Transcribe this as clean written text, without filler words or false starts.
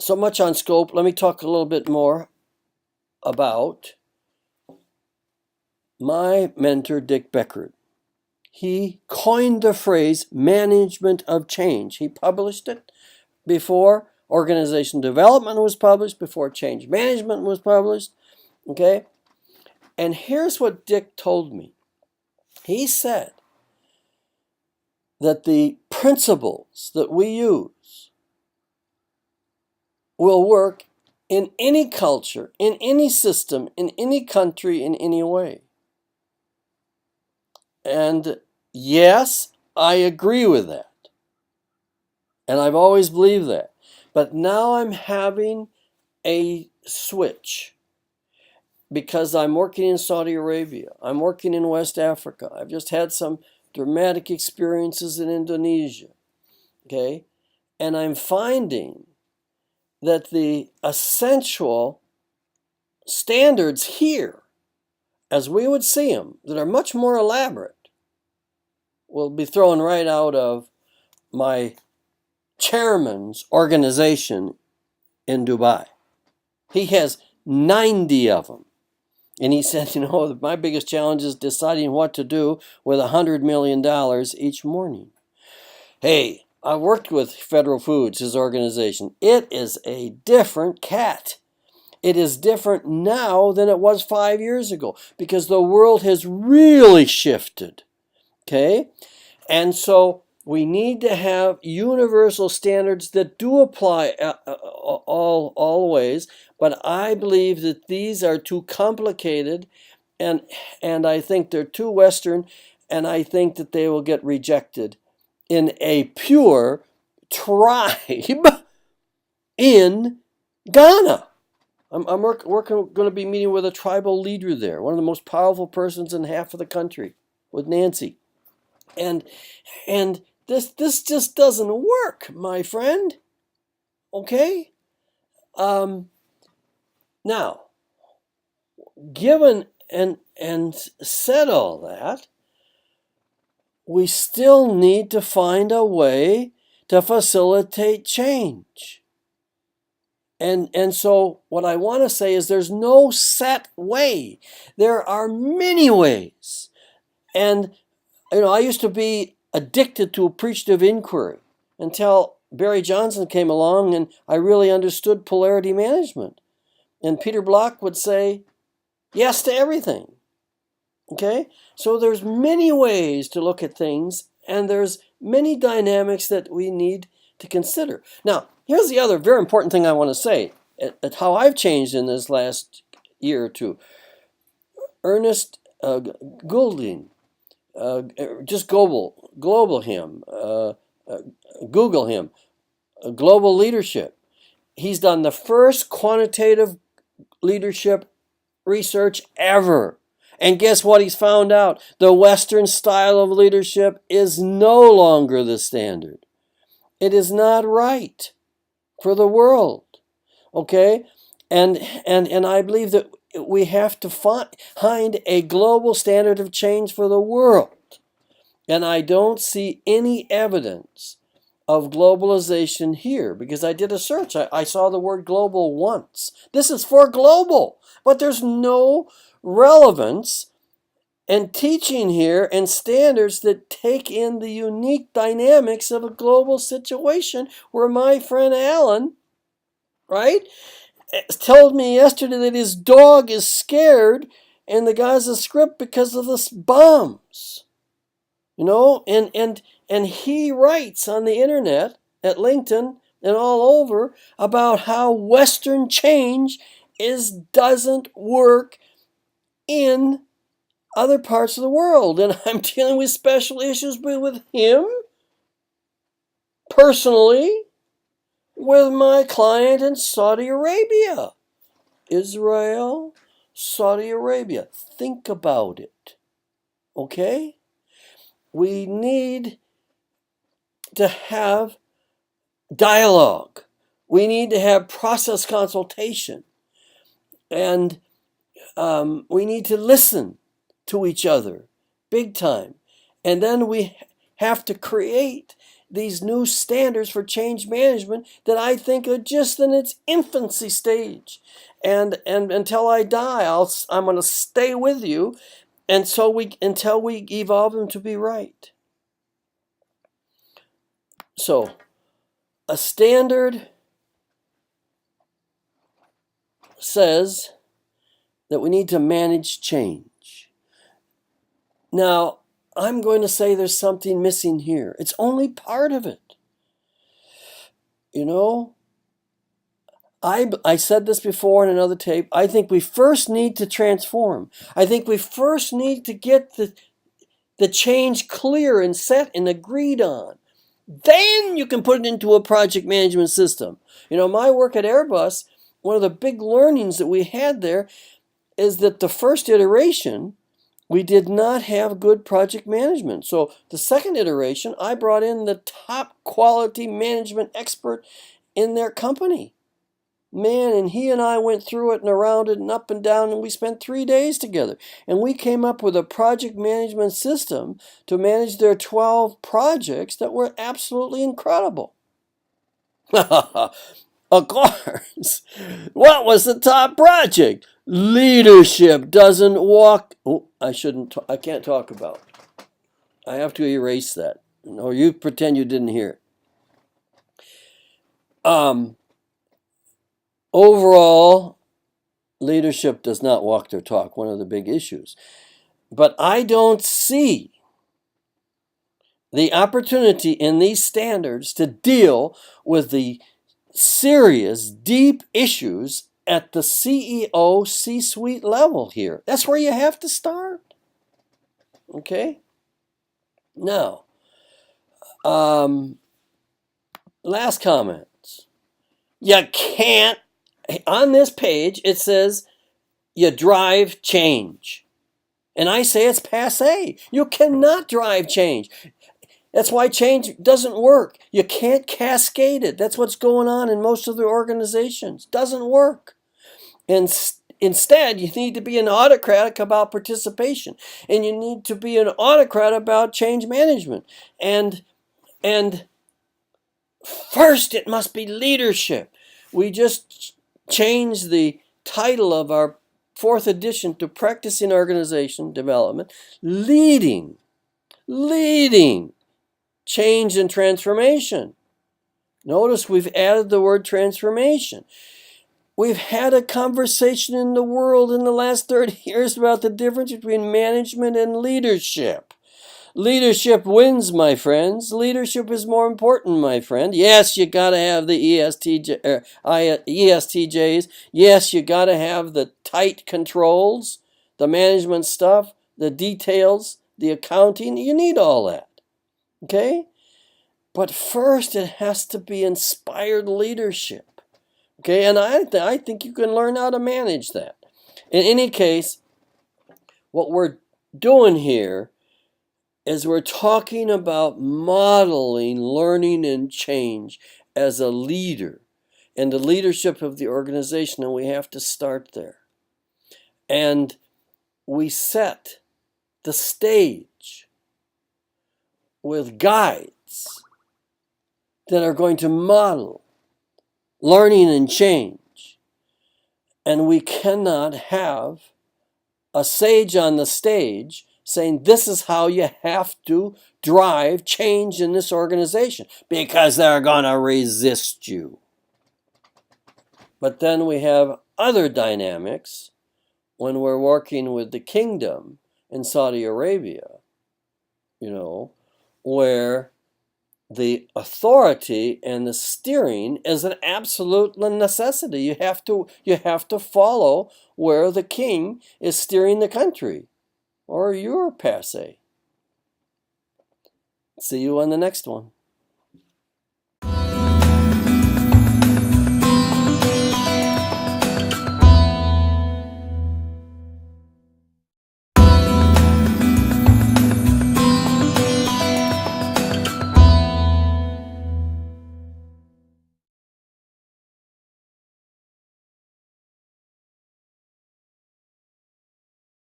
so much on scope. Let me talk a little bit more about my mentor, Dick Beckert. He coined the phrase management of change. He published it before organization development was published, before change management was published. Okay? And here's what Dick told me. He said that the principles that we use will work in any culture, in any system, in any country, in any way. And yes, I agree with that. And I've always believed that. But now I'm having a switch because I'm working in Saudi Arabia. I'm working in West Africa. I've just had some dramatic experiences in Indonesia. Okay? And I'm finding that the essential standards here, as we would see them, that are much more elaborate, will be thrown right out of my chairman's organization in Dubai. He has 90 of them. And he said, my biggest challenge is deciding what to do with $100 million each morning. Hey, I worked with Federal Foods, his organization. It is a different cat. It is different now than it was 5 years ago because the world has really shifted. Okay? And so we need to have universal standards that do apply all ways, but I believe that these are too complicated and I think they're too Western, and I think that they will get rejected in a pure tribe in Ghana. I'm going to be meeting with a tribal leader there, one of the most powerful persons in half of the country, with Nancy. And this just doesn't work, my friend. Okay? Now, given and said all that, we still need to find a way to facilitate change. And so what I want to say is there's no set way. There are many ways. And I used to be addicted to appreciative inquiry until Barry Johnson came along and I really understood polarity management. And Peter Block would say yes to everything. Okay? So there's many ways to look at things, and there's many dynamics that we need to consider. Now, here's the other very important thing I want to say at how I've changed in this last year or two. Ernest Goulding, just Google him, Global Leadership. He's done the first quantitative leadership research ever. And guess what he's found out? The Western style of leadership is no longer the standard. It is not right for the world. Okay? And I believe that we have to find a global standard of change for the world. And I don't see any evidence of globalization here because I did a search. I saw the word global once. This is for global, but there's no relevance and teaching here and standards that take in the unique dynamics of a global situation where my friend Alan, right, told me yesterday that his dog is scared in the Gaza Strip because of the bombs. And he writes on the internet at LinkedIn and all over about how Western change doesn't work in other parts of the world. And I'm dealing with special issues with him personally, with my client in Saudi Arabia. Israel, Saudi Arabia. Think about it. Okay? We need to have dialogue. We need to have process consultation. And we need to listen to each other big time. And then we have to create these new standards for change management that I think are just in its infancy stage. And until I die, I'm going to stay with you, and until we evolve them to be right. So, a standard says that we need to manage change. Now, I'm going to say there's something missing here. It's only part of it. You know, I said this before in another tape. I think we first need to transform. I think we first need to get the change clear and set and agreed on. Then you can put it into a project management system. You know, my work at Airbus, one of the big learnings that we had there is that the first iteration, we did not have good project management. So the second iteration, I brought in the top quality management expert in their company. Man, and he and I went through it and around it and up and down, and we spent 3 days together. And we came up with a project management system to manage their 12 projects that were absolutely incredible. Of course. What was the top project? Leadership doesn't walk. Oh, I can't talk about. I have to erase that. Or you pretend you didn't hear it. Overall, leadership does not walk their talk, one of the big issues. But I don't see the opportunity in these standards to deal with the serious, deep issues at the CEO C-suite level here. That's where you have to start. Okay? Now, last comments. You can't, on this page, it says you drive change. And I say it's passé. You cannot drive change. That's why change doesn't work. You can't cascade it. That's what's going on in most of the organizations. Doesn't work. And instead, you need to be an autocratic about participation. And you need to be an autocrat about change management. And first, it must be leadership. We just changed the title of our 4th edition to Practicing Organization Development, leading change and transformation. Notice we've added the word transformation. We've had a conversation in the world in the last 30 years about the difference between management and leadership. Leadership wins, my friends. Leadership is more important, my friend. Yes, you got to have the ESTJs. Yes, you got to have the tight controls, the management stuff, the details, the accounting. You need all that. Okay? But first, it has to be inspired leadership. Okay? And I think you can learn how to manage that. In any case, what we're doing here is we're talking about modeling learning and change as a leader and the leadership of the organization, and we have to start there. And we set the stage with guides that are going to model learning and change. And we cannot have a sage on the stage saying this is how you have to drive change in this organization, because they're going to resist you. But then we have other dynamics when we're working with the kingdom in Saudi Arabia, where the authority and the steering is an absolute necessity. You have to follow where the king is steering the country, or you're passé. See you on the next one.